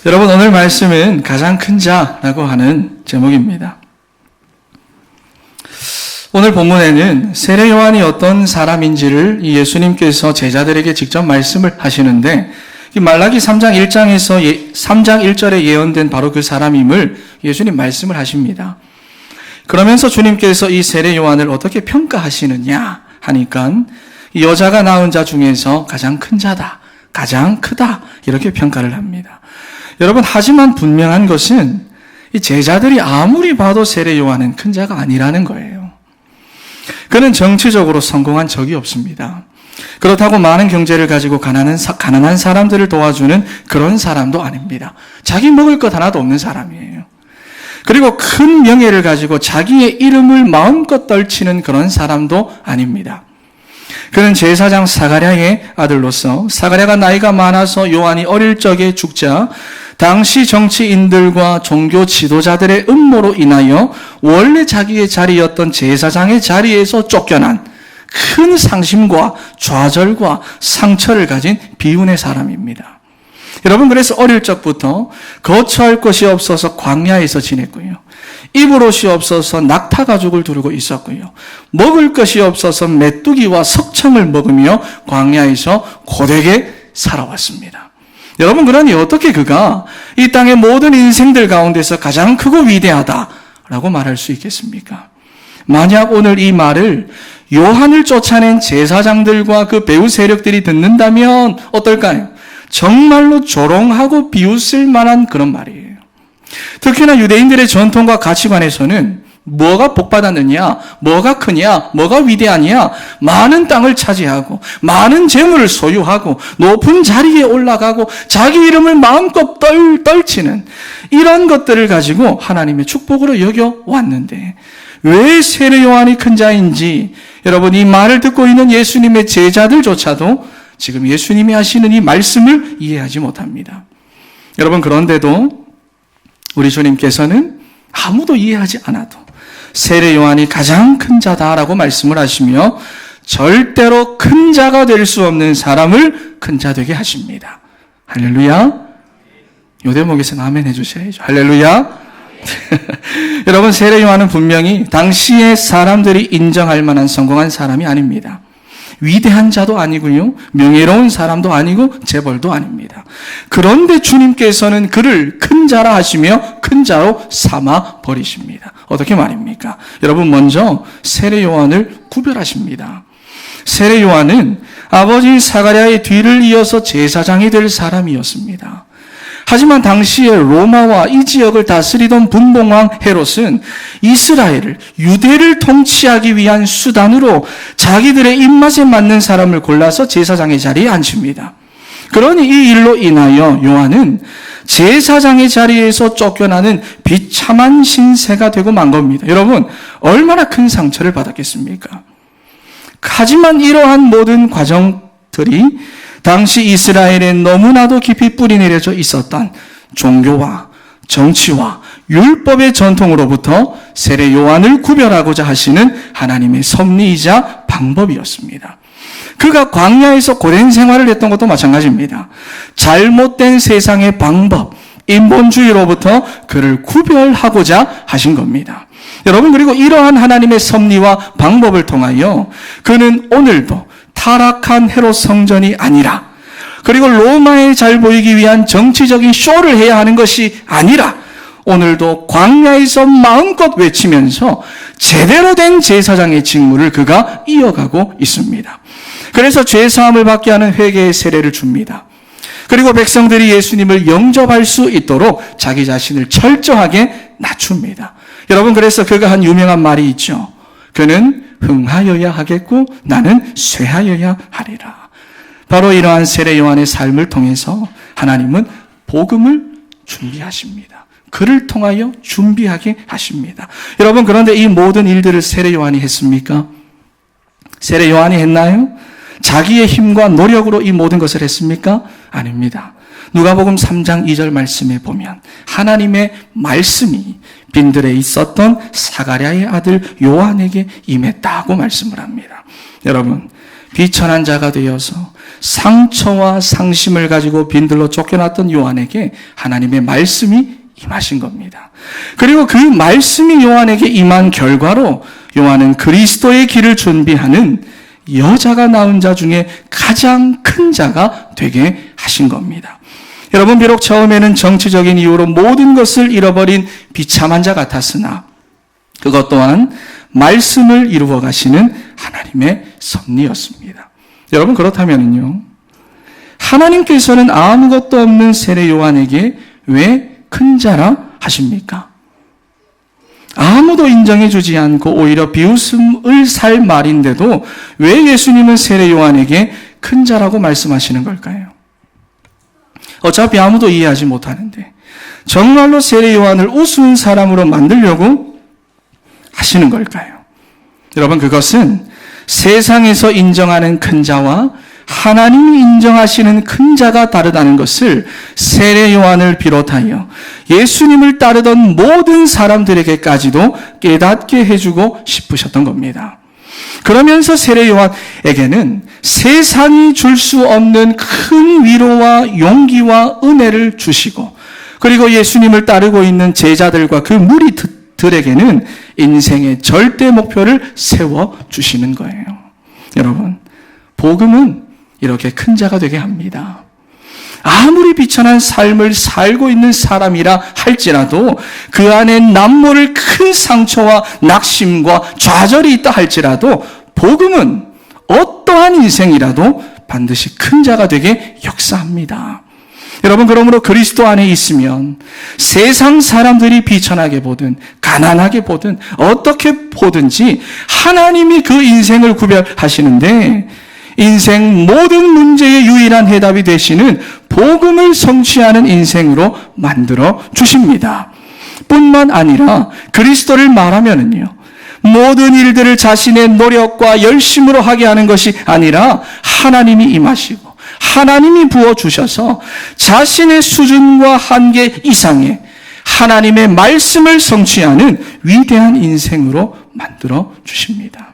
여러분, 오늘 말씀은 가장 큰 자라고 하는 제목입니다. 오늘 본문에는 세례 요한이 어떤 사람인지를 예수님께서 제자들에게 직접 말씀을 하시는데, 말라기 3장 1장에서 3장 1절에 예언된 바로 그 사람임을 예수님 말씀을 하십니다. 그러면서 주님께서 이 세례 요한을 어떻게 평가하시느냐 하니까, 이 여자가 낳은 자 중에서 가장 큰 자다, 가장 크다, 이렇게 평가를 합니다. 여러분, 하지만 분명한 것은 이 제자들이 아무리 봐도 세례 요한은 큰 자가 아니라는 거예요. 그는 정치적으로 성공한 적이 없습니다. 그렇다고 많은 경제를 가지고 가난한 사람들을 도와주는 그런 사람도 아닙니다. 자기 먹을 것 하나도 없는 사람이에요. 그리고 큰 명예를 가지고 자기의 이름을 마음껏 떨치는 그런 사람도 아닙니다. 그는 제사장 사가랴의 아들로서, 사가랴가 나이가 많아서 요한이 어릴 적에 죽자 당시 정치인들과 종교 지도자들의 음모로 인하여 원래 자기의 자리였던 제사장의 자리에서 쫓겨난 큰 상심과 좌절과 상처를 가진 비운의 사람입니다. 여러분, 그래서 어릴 적부터 거처할 곳이 없어서 광야에서 지냈고요. 입을 옷이 없어서 낙타 가죽을 두르고 있었고요. 먹을 것이 없어서 메뚜기와 석청을 먹으며 광야에서 고되게 살아왔습니다. 여러분, 그러니 어떻게 그가 이 땅의 모든 인생들 가운데서 가장 크고 위대하다라고 말할 수 있겠습니까? 만약 오늘 이 말을 요한을 쫓아낸 제사장들과 그 배후 세력들이 듣는다면 어떨까요? 정말로 조롱하고 비웃을 만한 그런 말이에요. 특히나 유대인들의 전통과 가치관에서는 뭐가 복받았느냐, 뭐가 크냐, 뭐가 위대하냐, 많은 땅을 차지하고 많은 재물을 소유하고 높은 자리에 올라가고 자기 이름을 마음껏 떨치는 이런 것들을 가지고 하나님의 축복으로 여겨왔는데, 왜 세례 요한이 큰 자인지 여러분, 이 말을 듣고 있는 예수님의 제자들조차도 지금 예수님이 하시는 이 말씀을 이해하지 못합니다. 여러분, 그런데도 우리 주님께서는 아무도 이해하지 않아도 세례 요한이 가장 큰 자다라고 말씀을 하시며, 절대로 큰 자가 될 수 없는 사람을 큰 자 되게 하십니다. 할렐루야. 요 대목에서는 아멘 해주셔야죠. 할렐루야. 여러분, 세례 요한은 분명히 당시의 사람들이 인정할 만한 성공한 사람이 아닙니다. 위대한 자도 아니고요, 명예로운 사람도 아니고 재벌도 아닙니다. 그런데 주님께서는 그를 큰 자라 하시며 큰 자로 삼아 버리십니다. 어떻게 말입니까? 여러분, 먼저 세례 요한을 구별하십니다. 세례 요한은 아버지 사가랴의 뒤를 이어서 제사장이 될 사람이었습니다. 하지만 당시에 로마와 이 지역을 다스리던 분봉왕 헤롯은 이스라엘을, 유대를 통치하기 위한 수단으로 자기들의 입맛에 맞는 사람을 골라서 제사장의 자리에 앉힙니다. 그러니 이 일로 인하여 요한은 제사장의 자리에서 쫓겨나는 비참한 신세가 되고 만 겁니다. 여러분, 얼마나 큰 상처를 받았겠습니까? 하지만 이러한 모든 과정들이 당시 이스라엘에 너무나도 깊이 뿌리 내려져 있었던 종교와 정치와 율법의 전통으로부터 세례 요한을 구별하고자 하시는 하나님의 섭리이자 방법이었습니다. 그가 광야에서 고된 생활을 했던 것도 마찬가지입니다. 잘못된 세상의 방법, 인본주의로부터 그를 구별하고자 하신 겁니다. 여러분, 그리고 이러한 하나님의 섭리와 방법을 통하여 그는 오늘도 타락한 헤롯 성전이 아니라, 그리고 로마에 잘 보이기 위한 정치적인 쇼를 해야 하는 것이 아니라, 오늘도 광야에서 마음껏 외치면서 제대로 된 제사장의 직무를 그가 이어가고 있습니다. 그래서 죄사함을 받게 하는 회개의 세례를 줍니다. 그리고 백성들이 예수님을 영접할 수 있도록 자기 자신을 철저하게 낮춥니다. 여러분, 그래서 그가 한 유명한 말이 있죠. 그는 흥하여야 하겠고 나는 쇠하여야 하리라. 바로 이러한 세례 요한의 삶을 통해서 하나님은 복음을 준비하십니다. 그를 통하여 준비하게 하십니다. 여러분, 그런데 이 모든 일들을 세례 요한이 했습니까? 세례 요한이 했나요? 자기의 힘과 노력으로 이 모든 것을 했습니까? 아닙니다. 누가복음 3장 2절 말씀에 보면 하나님의 말씀이 빈들에 있었던 사가랴의 아들 요한에게 임했다고 말씀을 합니다. 여러분, 비천한 자가 되어서 상처와 상심을 가지고 빈들로 쫓겨났던 요한에게 하나님의 말씀이 임하신 겁니다. 그리고 그 말씀이 요한에게 임한 결과로 요한은 그리스도의 길을 준비하는 여자가 낳은 자 중에 가장 큰 자가 되게 하신 겁니다. 여러분, 비록 처음에는 정치적인 이유로 모든 것을 잃어버린 비참한 자 같았으나 그것 또한 말씀을 이루어 가시는 하나님의 섭리였습니다. 여러분, 그렇다면요, 하나님께서는 아무것도 없는 세례 요한에게 왜 큰 자라 하십니까? 아무도 인정해 주지 않고 오히려 비웃음을 살 말인데도 왜 예수님은 세례 요한에게 큰 자라고 말씀하시는 걸까요? 어차피 아무도 이해하지 못하는데 정말로 세례 요한을 우스운 사람으로 만들려고 하시는 걸까요? 여러분, 그것은 세상에서 인정하는 큰 자와 하나님이 인정하시는 큰 자가 다르다는 것을 세례 요한을 비롯하여 예수님을 따르던 모든 사람들에게까지도 깨닫게 해주고 싶으셨던 겁니다. 그러면서 세례 요한에게는 세상이 줄 수 없는 큰 위로와 용기와 은혜를 주시고, 그리고 예수님을 따르고 있는 제자들과 그 무리들에게는 인생의 절대 목표를 세워주시는 거예요. 여러분, 복음은 이렇게 큰 자가 되게 합니다. 아무리 비천한 삶을 살고 있는 사람이라 할지라도 그 안에 남모를 큰 상처와 낙심과 좌절이 있다 할지라도 복음은 어떠한 인생이라도 반드시 큰 자가 되게 역사합니다. 여러분, 그러므로 그리스도 안에 있으면 세상 사람들이 비천하게 보든 가난하게 보든 어떻게 보든지 하나님이 그 인생을 구별하시는데 인생 모든 문제의 유일한 해답이 되시는 복음을 성취하는 인생으로 만들어 주십니다. 뿐만 아니라 그리스도를 말하면은요, 모든 일들을 자신의 노력과 열심으로 하게 하는 것이 아니라 하나님이 임하시고 하나님이 부어주셔서 자신의 수준과 한계 이상의 하나님의 말씀을 성취하는 위대한 인생으로 만들어 주십니다.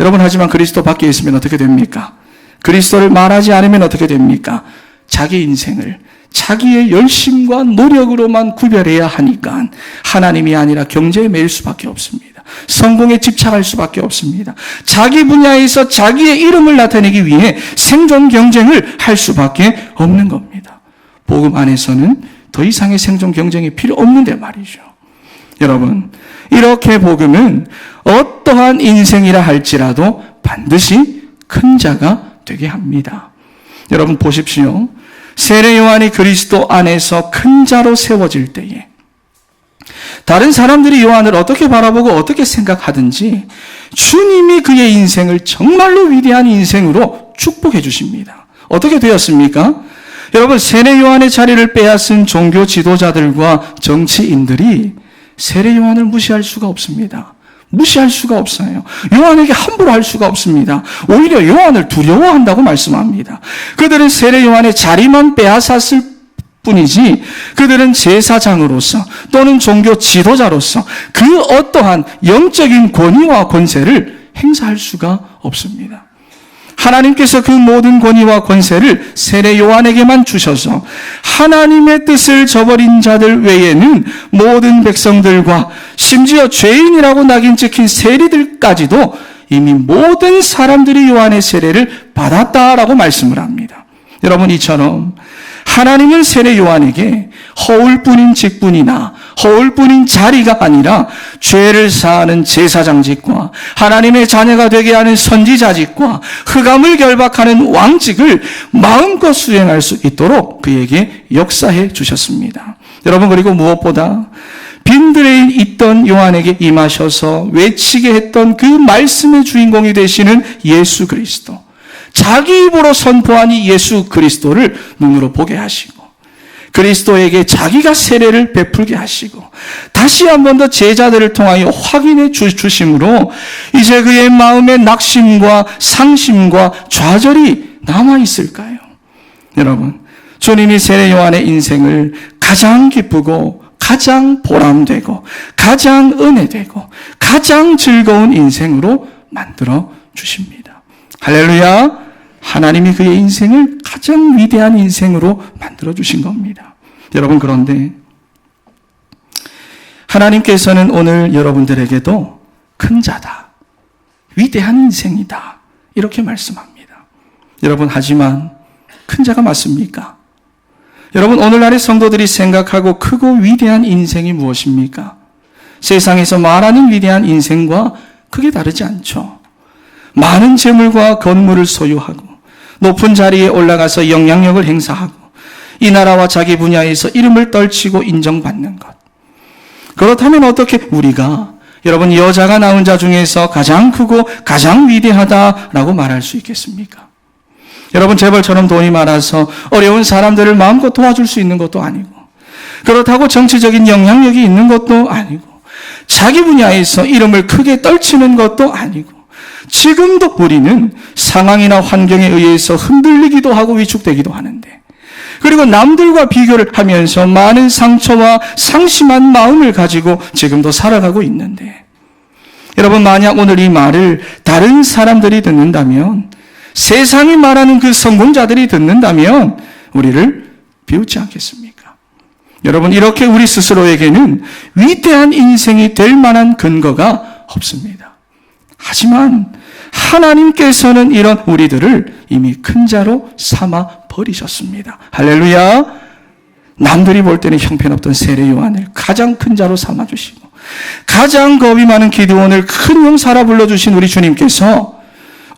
여러분, 하지만 그리스도 밖에 있으면 어떻게 됩니까? 그리스도를 말하지 않으면 어떻게 됩니까? 자기 인생을 자기의 열심과 노력으로만 구별해야 하니까 하나님이 아니라 경제에 매일 수밖에 없습니다. 성공에 집착할 수밖에 없습니다. 자기 분야에서 자기의 이름을 나타내기 위해 생존 경쟁을 할 수밖에 없는 겁니다. 복음 안에서는 더 이상의 생존 경쟁이 필요 없는데 말이죠. 여러분, 이렇게 복음은 어떠한 인생이라 할지라도 반드시 큰 자가 되게 합니다. 여러분, 보십시오. 세례 요한이 그리스도 안에서 큰 자로 세워질 때에 다른 사람들이 요한을 어떻게 바라보고 어떻게 생각하든지 주님이 그의 인생을 정말로 위대한 인생으로 축복해 주십니다. 어떻게 되었습니까? 여러분, 세례 요한의 자리를 빼앗은 종교 지도자들과 정치인들이 세례 요한을 무시할 수가 없습니다. 무시할 수가 없어요. 요한에게 함부로 할 수가 없습니다. 오히려 요한을 두려워한다고 말씀합니다. 그들은 세례 요한의 자리만 빼앗았을 뿐이지 그들은 제사장으로서 또는 종교 지도자로서 그 어떠한 영적인 권위와 권세를 행사할 수가 없습니다. 하나님께서 그 모든 권위와 권세를 세례 요한에게만 주셔서 하나님의 뜻을 저버린 자들 외에는 모든 백성들과 심지어 죄인이라고 낙인 찍힌 세리들까지도 이미 모든 사람들이 요한의 세례를 받았다라고 말씀을 합니다. 여러분, 이처럼 하나님은 세례 요한에게 허울뿐인 직분이나 허울뿐인 자리가 아니라 죄를 사하는 제사장직과 하나님의 자녀가 되게 하는 선지자직과 흑암을 결박하는 왕직을 마음껏 수행할 수 있도록 그에게 역사해 주셨습니다. 여러분, 그리고 무엇보다 빈들에 있던 요한에게 임하셔서 외치게 했던 그 말씀의 주인공이 되시는 예수 그리스도, 자기 입으로 선포한 이 예수 그리스도를 눈으로 보게 하시고 그리스도에게 자기가 세례를 베풀게 하시고 다시 한 번 더 제자들을 통하여 확인해 주심으로 이제 그의 마음에 낙심과 상심과 좌절이 남아있을까요? 여러분, 주님이 세례 요한의 인생을 가장 기쁘고 가장 보람되고 가장 은혜되고 가장 즐거운 인생으로 만들어 주십니다. 할렐루야. 하나님이 그의 인생을 가장 위대한 인생으로 만들어주신 겁니다. 여러분, 그런데 하나님께서는 오늘 여러분들에게도 큰 자다, 위대한 인생이다, 이렇게 말씀합니다. 여러분, 하지만 큰 자가 맞습니까? 여러분, 오늘날의 성도들이 생각하고 크고 위대한 인생이 무엇입니까? 세상에서 말하는 위대한 인생과 크게 다르지 않죠. 많은 재물과 건물을 소유하고 높은 자리에 올라가서 영향력을 행사하고 이 나라와 자기 분야에서 이름을 떨치고 인정받는 것. 그렇다면 어떻게 우리가 여러분 여자가 낳은 자 중에서 가장 크고 가장 위대하다라고 말할 수 있겠습니까? 여러분, 재벌처럼 돈이 많아서 어려운 사람들을 마음껏 도와줄 수 있는 것도 아니고, 그렇다고 정치적인 영향력이 있는 것도 아니고, 자기 분야에서 이름을 크게 떨치는 것도 아니고, 지금도 우리는 상황이나 환경에 의해서 흔들리기도 하고 위축되기도 하는데, 그리고 남들과 비교를 하면서 많은 상처와 상심한 마음을 가지고 지금도 살아가고 있는데, 여러분, 만약 오늘 이 말을 다른 사람들이 듣는다면, 세상이 말하는 그 성공자들이 듣는다면 우리를 비웃지 않겠습니까? 여러분, 이렇게 우리 스스로에게는 위대한 인생이 될 만한 근거가 없습니다. 하지만 하나님께서는 이런 우리들을 이미 큰 자로 삼아 버리셨습니다. 할렐루야. 남들이 볼 때는 형편없던 세례 요한을 가장 큰 자로 삼아주시고, 가장 겁이 많은 기드온을 큰 용사라 불러주신 우리 주님께서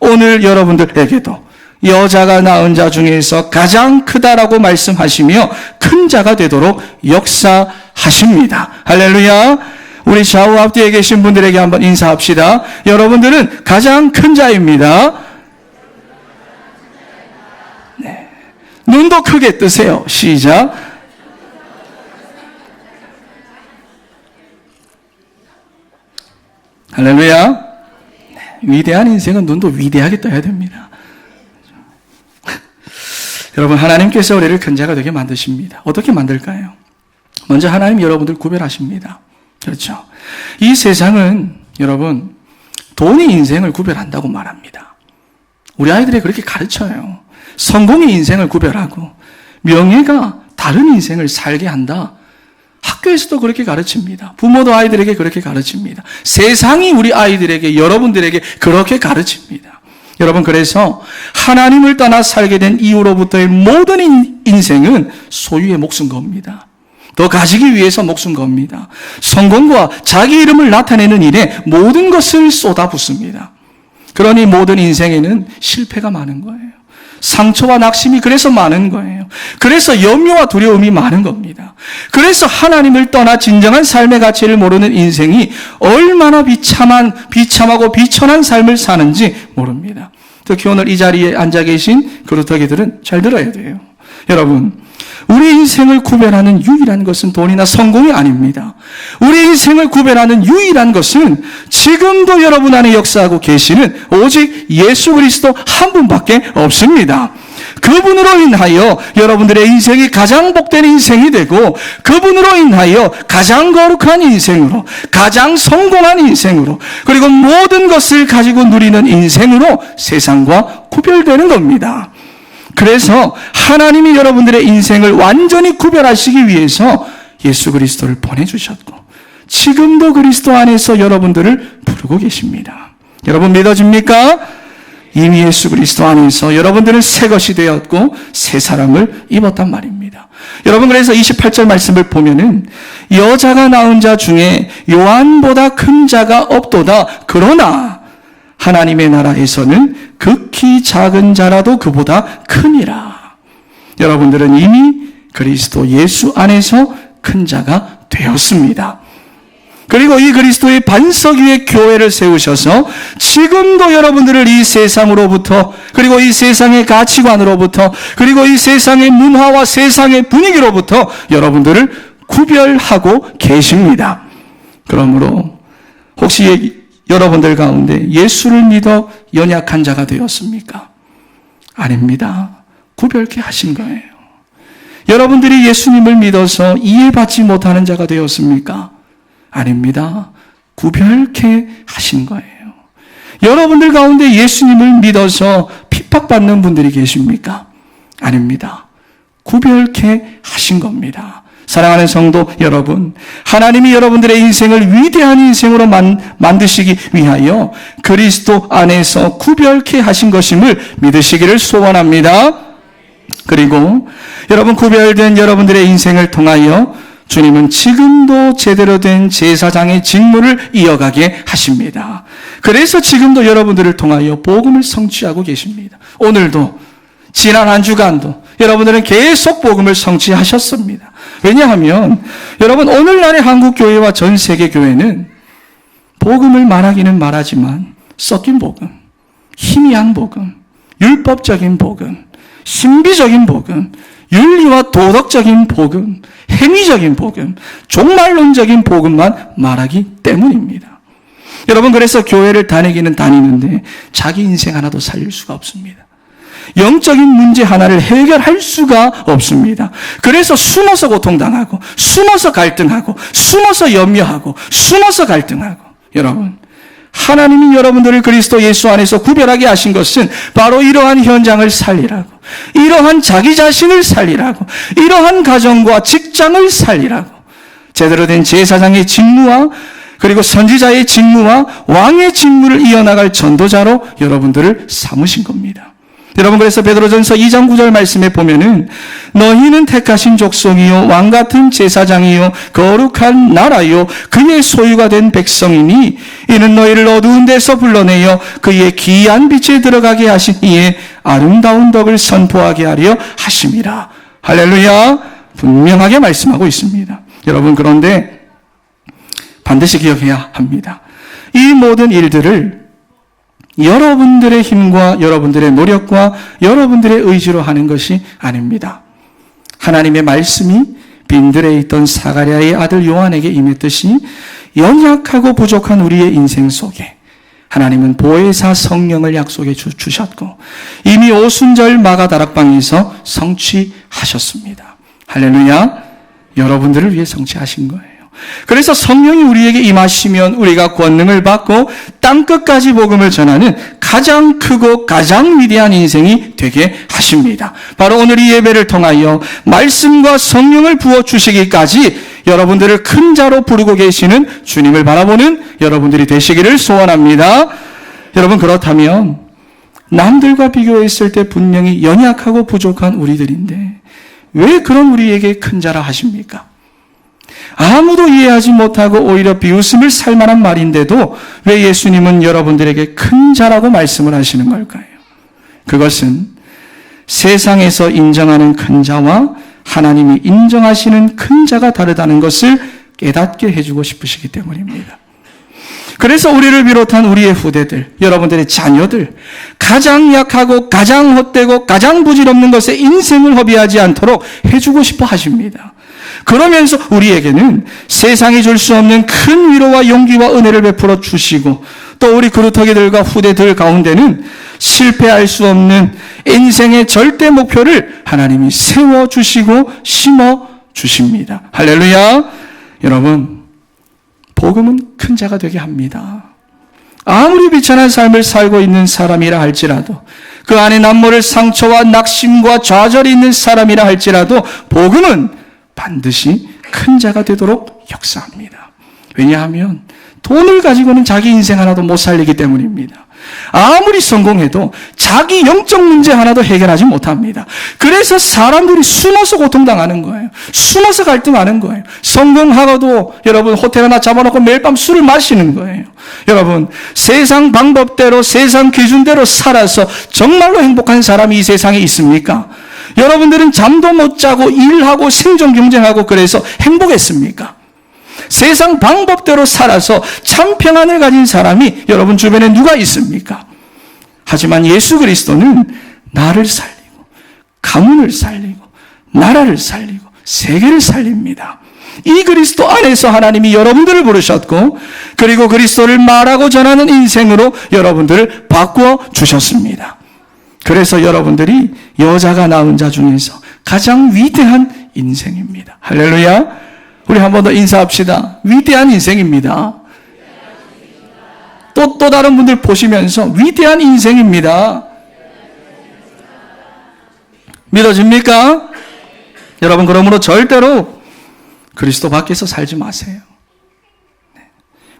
오늘 여러분들에게도 여자가 낳은 자 중에서 가장 크다라고 말씀하시며 큰 자가 되도록 역사하십니다. 할렐루야. 우리 좌우 앞뒤에 계신 분들에게 한번 인사합시다. 여러분들은 가장 큰 자입니다. 네. 눈도 크게 뜨세요. 시작. 할렐루야. 위대한 인생은 눈도 위대하게 떠야 됩니다. 여러분, 하나님께서 우리를 큰 자가 되게 만드십니다. 어떻게 만들까요? 먼저 하나님 여러분들 구별하십니다. 그렇죠? 이 세상은 여러분 돈이 인생을 구별한다고 말합니다. 우리 아이들이 그렇게 가르쳐요. 성공이 인생을 구별하고 명예가 다른 인생을 살게 한다. 학교에서도 그렇게 가르칩니다. 부모도 아이들에게 그렇게 가르칩니다. 세상이 우리 아이들에게, 여러분들에게 그렇게 가르칩니다. 여러분, 그래서 하나님을 떠나 살게 된 이후로부터의 모든 인생은 소유의 몫인 겁니다. 더 가지기 위해서 목숨 겁니다. 성공과 자기 이름을 나타내는 일에 모든 것을 쏟아붓습니다. 그러니 모든 인생에는 실패가 많은 거예요. 상처와 낙심이 그래서 많은 거예요. 그래서 염려와 두려움이 많은 겁니다. 그래서 하나님을 떠나 진정한 삶의 가치를 모르는 인생이 얼마나 비참하고 비천한 삶을 사는지 모릅니다. 특히 오늘 이 자리에 앉아 계신 그루터기들은 잘 들어야 돼요. 여러분, 우리 인생을 구별하는 유일한 것은 돈이나 성공이 아닙니다. 우리 인생을 구별하는 유일한 것은 지금도 여러분 안에 역사하고 계시는 오직 예수 그리스도 한 분밖에 없습니다. 그분으로 인하여 여러분들의 인생이 가장 복된 인생이 되고, 그분으로 인하여 가장 거룩한 인생으로, 가장 성공한 인생으로, 그리고 모든 것을 가지고 누리는 인생으로 세상과 구별되는 겁니다. 그래서 하나님이 여러분들의 인생을 완전히 구별하시기 위해서 예수 그리스도를 보내주셨고, 지금도 그리스도 안에서 여러분들을 부르고 계십니다. 여러분, 믿어집니까? 이미 예수 그리스도 안에서 여러분들은 새 것이 되었고 새 사람을 입었단 말입니다. 여러분, 그래서 28절 말씀을 보면은 여자가 낳은 자 중에 요한보다 큰 자가 없도다. 그러나 하나님의 나라에서는 극히 작은 자라도 그보다 크니라. 여러분들은 이미 그리스도 예수 안에서 큰 자가 되었습니다. 그리고 이 그리스도의 반석 위에 교회를 세우셔서 지금도 여러분들을 이 세상으로부터, 그리고 이 세상의 가치관으로부터, 그리고 이 세상의 문화와 세상의 분위기로부터 여러분들을 구별하고 계십니다. 그러므로 혹시 여러분들 가운데 예수를 믿어 연약한 자가 되었습니까? 아닙니다. 구별케 하신 거예요. 여러분들이 예수님을 믿어서 이해받지 못하는 자가 되었습니까? 아닙니다. 구별케 하신 거예요. 여러분들 가운데 예수님을 믿어서 핍박받는 분들이 계십니까? 아닙니다. 구별케 하신 겁니다. 사랑하는 성도 여러분, 하나님이 여러분들의 인생을 위대한 인생으로 만드시기 위하여 그리스도 안에서 구별케 하신 것임을 믿으시기를 소원합니다. 그리고 여러분, 구별된 여러분들의 인생을 통하여 주님은 지금도 제대로 된 제사장의 직무를 이어가게 하십니다. 그래서 지금도 여러분들을 통하여 복음을 성취하고 계십니다. 오늘도, 지난 한 주간도 여러분들은 계속 복음을 성취하셨습니다. 왜냐하면 여러분, 오늘날의 한국교회와 전 세계교회는 복음을 말하기는 말하지만 섞인 복음, 희미한 복음, 율법적인 복음, 신비적인 복음, 윤리와 도덕적인 복음, 행위적인 복음, 종말론적인 복음만 말하기 때문입니다. 여러분, 그래서 교회를 다니기는 다니는데 자기 인생 하나도 살릴 수가 없습니다. 영적인 문제 하나를 해결할 수가 없습니다. 그래서 숨어서 고통당하고, 숨어서 갈등하고, 숨어서 염려하고, 숨어서 갈등하고. 여러분, 하나님이 여러분들을 그리스도 예수 안에서 구별하게 하신 것은 바로 이러한 현장을 살리라고, 이러한 자기 자신을 살리라고, 이러한 가정과 직장을 살리라고, 제대로 된 제사장의 직무와 그리고 선지자의 직무와 왕의 직무를 이어나갈 전도자로 여러분들을 삼으신 겁니다. 여러분, 그래서 베드로전서 2장 9절 말씀에 보면은 너희는 택하신 족속이요 왕같은 제사장이요 거룩한 나라요 그의 소유가 된 백성이니 이는 너희를 어두운 데서 불러내어 그의 기이한 빛에 들어가게 하신 이의 아름다운 덕을 선포하게 하려 하심이라. 할렐루야. 분명하게 말씀하고 있습니다. 여러분, 그런데 반드시 기억해야 합니다. 이 모든 일들을 여러분들의 힘과 여러분들의 노력과 여러분들의 의지로 하는 것이 아닙니다. 하나님의 말씀이 빈들에 있던 사가랴의 아들 요한에게 임했듯이 연약하고 부족한 우리의 인생 속에 하나님은 보혜사 성령을 약속해 주셨고 이미 오순절 마가다락방에서 성취하셨습니다. 할렐루야. 여러분들을 위해 성취하신 거예요. 그래서 성령이 우리에게 임하시면 우리가 권능을 받고 땅끝까지 복음을 전하는 가장 크고 가장 위대한 인생이 되게 하십니다. 바로 오늘 이 예배를 통하여 말씀과 성령을 부어주시기까지 여러분들을 큰 자로 부르고 계시는 주님을 바라보는 여러분들이 되시기를 소원합니다. 여러분, 그렇다면 남들과 비교했을 때 분명히 연약하고 부족한 우리들인데 왜 그런 우리에게 큰 자라 하십니까? 아무도 이해하지 못하고 오히려 비웃음을 살 만한 말인데도 왜 예수님은 여러분들에게 큰 자라고 말씀을 하시는 걸까요? 그것은 세상에서 인정하는 큰 자와 하나님이 인정하시는 큰 자가 다르다는 것을 깨닫게 해주고 싶으시기 때문입니다. 그래서 우리를 비롯한 우리의 후대들, 여러분들의 자녀들, 가장 약하고 가장 헛되고 가장 부질없는 것에 인생을 허비하지 않도록 해주고 싶어 하십니다. 그러면서 우리에게는 세상이 줄 수 없는 큰 위로와 용기와 은혜를 베풀어 주시고 또 우리 그루터기들과 후대들 가운데는 실패할 수 없는 인생의 절대 목표를 하나님이 세워주시고 심어주십니다. 할렐루야. 여러분, 복음은 큰 자가 되게 합니다. 아무리 비천한 삶을 살고 있는 사람이라 할지라도 그 안에 남모를 상처와 낙심과 좌절이 있는 사람이라 할지라도 복음은 반드시 큰 자가 되도록 역사합니다. 왜냐하면 돈을 가지고는 자기 인생 하나도 못 살리기 때문입니다. 아무리 성공해도 자기 영적 문제 하나도 해결하지 못합니다. 그래서 사람들이 숨어서 고통당하는 거예요. 숨어서 갈등하는 거예요. 성공하고도 여러분 호텔 하나 잡아놓고 매일 밤 술을 마시는 거예요. 여러분, 세상 방법대로 세상 기준대로 살아서 정말로 행복한 사람이 이 세상에 있습니까? 여러분들은 잠도 못 자고 일하고 생존 경쟁하고 그래서 행복했습니까? 세상 방법대로 살아서 참 평안을 가진 사람이 여러분 주변에 누가 있습니까? 하지만 예수 그리스도는 나를 살리고 가문을 살리고 나라를 살리고 세계를 살립니다. 이 그리스도 안에서 하나님이 여러분들을 부르셨고 그리고 그리스도를 말하고 전하는 인생으로 여러분들을 바꾸어 주셨습니다. 그래서 여러분들이 여자가 낳은 자 중에서 가장 위대한 인생입니다. 할렐루야. 우리 한 번 더 인사합시다. 위대한 인생입니다. 또 다른 분들 보시면서 위대한 인생입니다. 믿어집니까? 여러분, 그러므로 절대로 그리스도 밖에서 살지 마세요.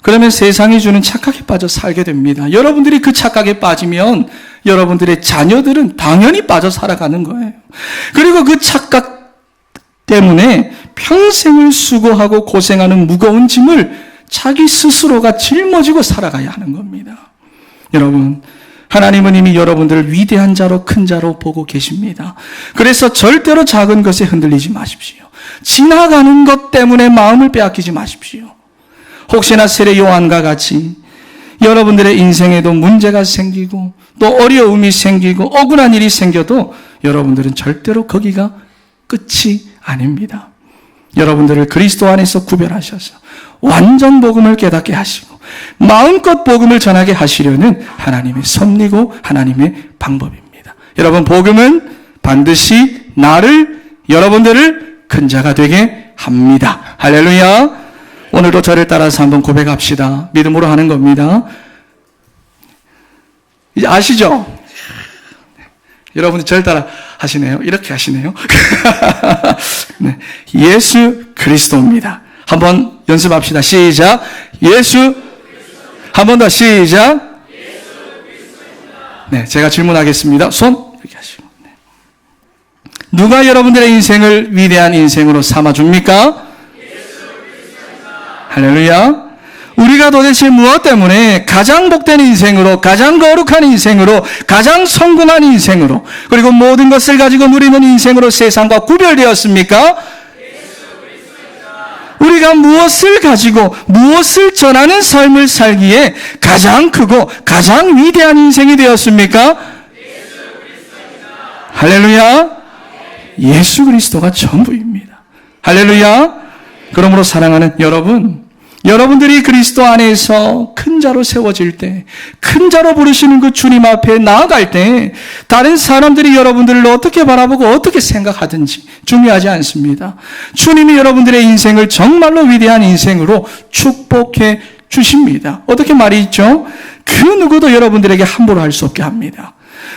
그러면 세상이 주는 착각에 빠져 살게 됩니다. 여러분들이 그 착각에 빠지면 여러분들의 자녀들은 당연히 빠져 살아가는 거예요. 그리고 그 착각 때문에 평생을 수고하고 고생하는 무거운 짐을 자기 스스로가 짊어지고 살아가야 하는 겁니다. 여러분, 하나님은 이미 여러분들을 위대한 자로, 큰 자로 보고 계십니다. 그래서 절대로 작은 것에 흔들리지 마십시오. 지나가는 것 때문에 마음을 빼앗기지 마십시오. 혹시나 세례 요한과 같이 여러분들의 인생에도 문제가 생기고 또 어려움이 생기고 억울한 일이 생겨도 여러분들은 절대로 거기가 끝이 아닙니다. 여러분들을 그리스도 안에서 구별하셔서 완전 복음을 깨닫게 하시고 마음껏 복음을 전하게 하시려는 하나님의 섭리고 하나님의 방법입니다. 여러분, 복음은 반드시 여러분들을 큰 자가 되게 합니다. 할렐루야. 오늘도 저를 따라서 한번 고백합시다. 믿음으로 하는 겁니다. 이제 아시죠? 여러분이 저를 따라 하시네요. 이렇게 하시네요. 네. 예수 그리스도입니다. 한번 연습합시다. 시작. 예수. 한 번 더 시작. 네, 제가 질문하겠습니다. 손 이렇게 하시고. 네. 누가 여러분들의 인생을 위대한 인생으로 삼아줍니까? 할렐루야. 우리가 도대체 무엇 때문에 가장 복된 인생으로, 가장 거룩한 인생으로, 가장 성공한 인생으로, 그리고 모든 것을 가지고 누리는 인생으로 세상과 구별되었습니까? 우리가 무엇을 가지고 무엇을 전하는 삶을 살기에 가장 크고 가장 위대한 인생이 되었습니까? 할렐루야. 예수 그리스도가 전부입니다. 할렐루야. 그러므로 사랑하는 여러분들이 그리스도 안에서 큰 자로 세워질 때, 큰 자로 부르시는 그 주님 앞에 나아갈 때 다른 사람들이 여러분들을 어떻게 바라보고 어떻게 생각하든지 중요하지 않습니다. 주님이 여러분들의 인생을 정말로 위대한 인생으로 축복해 주십니다. 어떻게 말이 있죠? 그 누구도 여러분들에게 함부로 할 수 없게 합니다.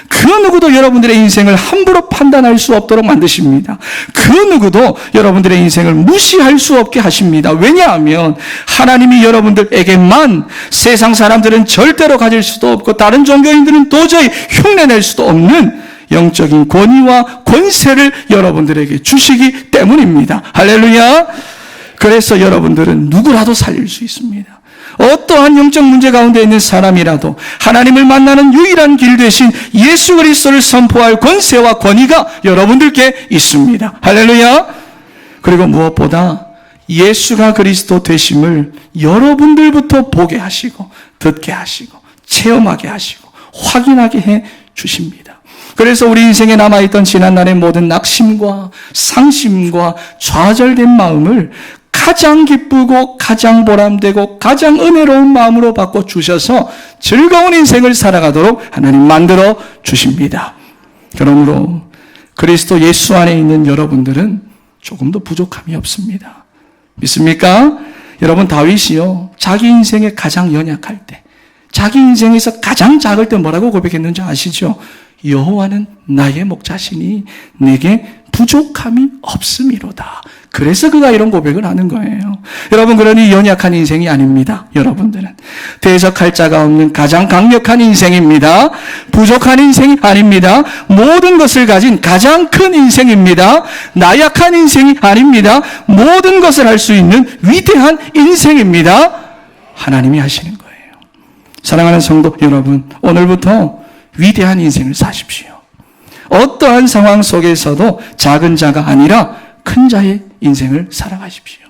그 누구도 여러분들의 인생을 함부로 판단할 수 없도록 만드십니다. 그 누구도 여러분들의 인생을 무시할 수 없게 하십니다. 왜냐하면 하나님이 여러분들에게만, 세상 사람들은 절대로 가질 수도 없고 다른 종교인들은 도저히 흉내낼 수도 없는 영적인 권위와 권세를 여러분들에게 주시기 때문입니다. 할렐루야. 그래서 여러분들은 누구라도 살릴 수 있습니다. 어떠한 영적 문제 가운데 있는 사람이라도 하나님을 만나는 유일한 길 되신 예수 그리스도를 선포할 권세와 권위가 여러분들께 있습니다. 할렐루야. 그리고 무엇보다 예수가 그리스도 되심을 여러분들부터 보게 하시고 듣게 하시고 체험하게 하시고 확인하게 해 주십니다. 그래서 우리 인생에 남아있던 지난날의 모든 낙심과 상심과 좌절된 마음을 가장 기쁘고 가장 보람되고 가장 은혜로운 마음으로 바꿔주셔서 즐거운 인생을 살아가도록 하나님 만들어 주십니다. 그러므로 그리스도 예수 안에 있는 여러분들은 조금도 부족함이 없습니다. 믿습니까? 여러분, 다윗이요, 자기 인생에 가장 연약할 때, 자기 인생에서 가장 작을 때 뭐라고 고백했는지 아시죠? 여호와는 나의 목자시니 내게 부족함이 없음이로다. 그래서 그가 이런 고백을 하는 거예요. 여러분, 그러니 연약한 인생이 아닙니다. 여러분들은 대적할 자가 없는 가장 강력한 인생입니다. 부족한 인생이 아닙니다. 모든 것을 가진 가장 큰 인생입니다. 나약한 인생이 아닙니다. 모든 것을 할 수 있는 위대한 인생입니다. 하나님이 하시는 거예요. 사랑하는 성도 여러분, 오늘부터 위대한 인생을 사십시오. 어떠한 상황 속에서도 작은 자가 아니라 큰 자의 인생을 살아가십시오.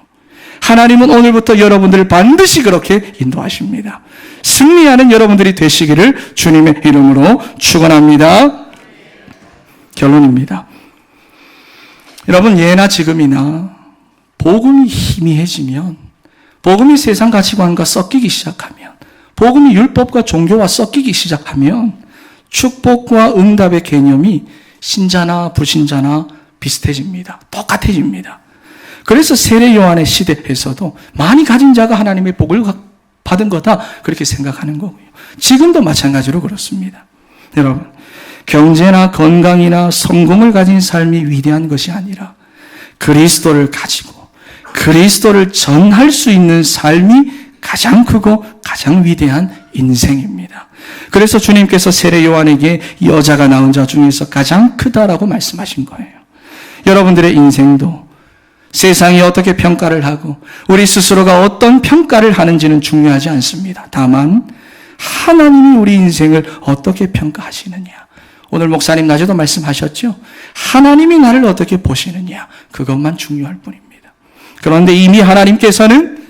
하나님은 오늘부터 여러분들을 반드시 그렇게 인도하십니다. 승리하는 여러분들이 되시기를 주님의 이름으로 축원합니다. 결론입니다. 여러분, 예나 지금이나 복음이 희미해지면, 복음이 세상 가치관과 섞이기 시작하면, 복음이 율법과 종교와 섞이기 시작하면 축복과 응답의 개념이 신자나 불신자나 비슷해집니다. 똑같아집니다. 그래서 세례 요한의 시대에서도 많이 가진 자가 하나님의 복을 받은 거다, 그렇게 생각하는 거고요. 지금도 마찬가지로 그렇습니다. 여러분, 경제나 건강이나 성공을 가진 삶이 위대한 것이 아니라 그리스도를 가지고 그리스도를 전할 수 있는 삶이 가장 크고 가장 위대한 인생입니다. 그래서 주님께서 세례 요한에게 여자가 낳은 자 중에서 가장 크다라고 말씀하신 거예요. 여러분들의 인생도 세상이 어떻게 평가를 하고 우리 스스로가 어떤 평가를 하는지는 중요하지 않습니다. 다만 하나님이 우리 인생을 어떻게 평가하시느냐. 오늘 목사님 낮에도 말씀하셨죠. 하나님이 나를 어떻게 보시느냐. 그것만 중요할 뿐입니다. 그런데 이미 하나님께서는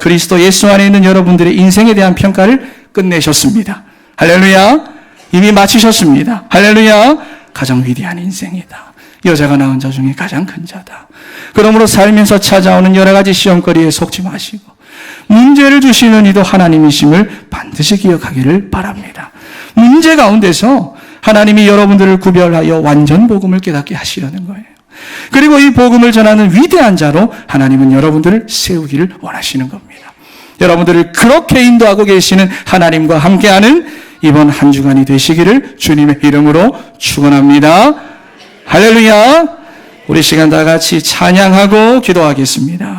그리스도 예수 안에 있는 여러분들의 인생에 대한 평가를 끝내셨습니다. 할렐루야. 이미 마치셨습니다. 할렐루야. 가장 위대한 인생이다. 여자가 낳은 자 중에 가장 큰 자다. 그러므로 살면서 찾아오는 여러 가지 시험거리에 속지 마시고 문제를 주시는 이도 하나님이심을 반드시 기억하기를 바랍니다. 문제 가운데서 하나님이 여러분들을 구별하여 완전 복음을 깨닫게 하시려는 거예요. 그리고 이 복음을 전하는 위대한 자로 하나님은 여러분들을 세우기를 원하시는 겁니다. 여러분들을 그렇게 인도하고 계시는 하나님과 함께하는 이번 한 주간이 되시기를 주님의 이름으로 축원합니다. 할렐루야. 우리 시간 다 같이 찬양하고 기도하겠습니다.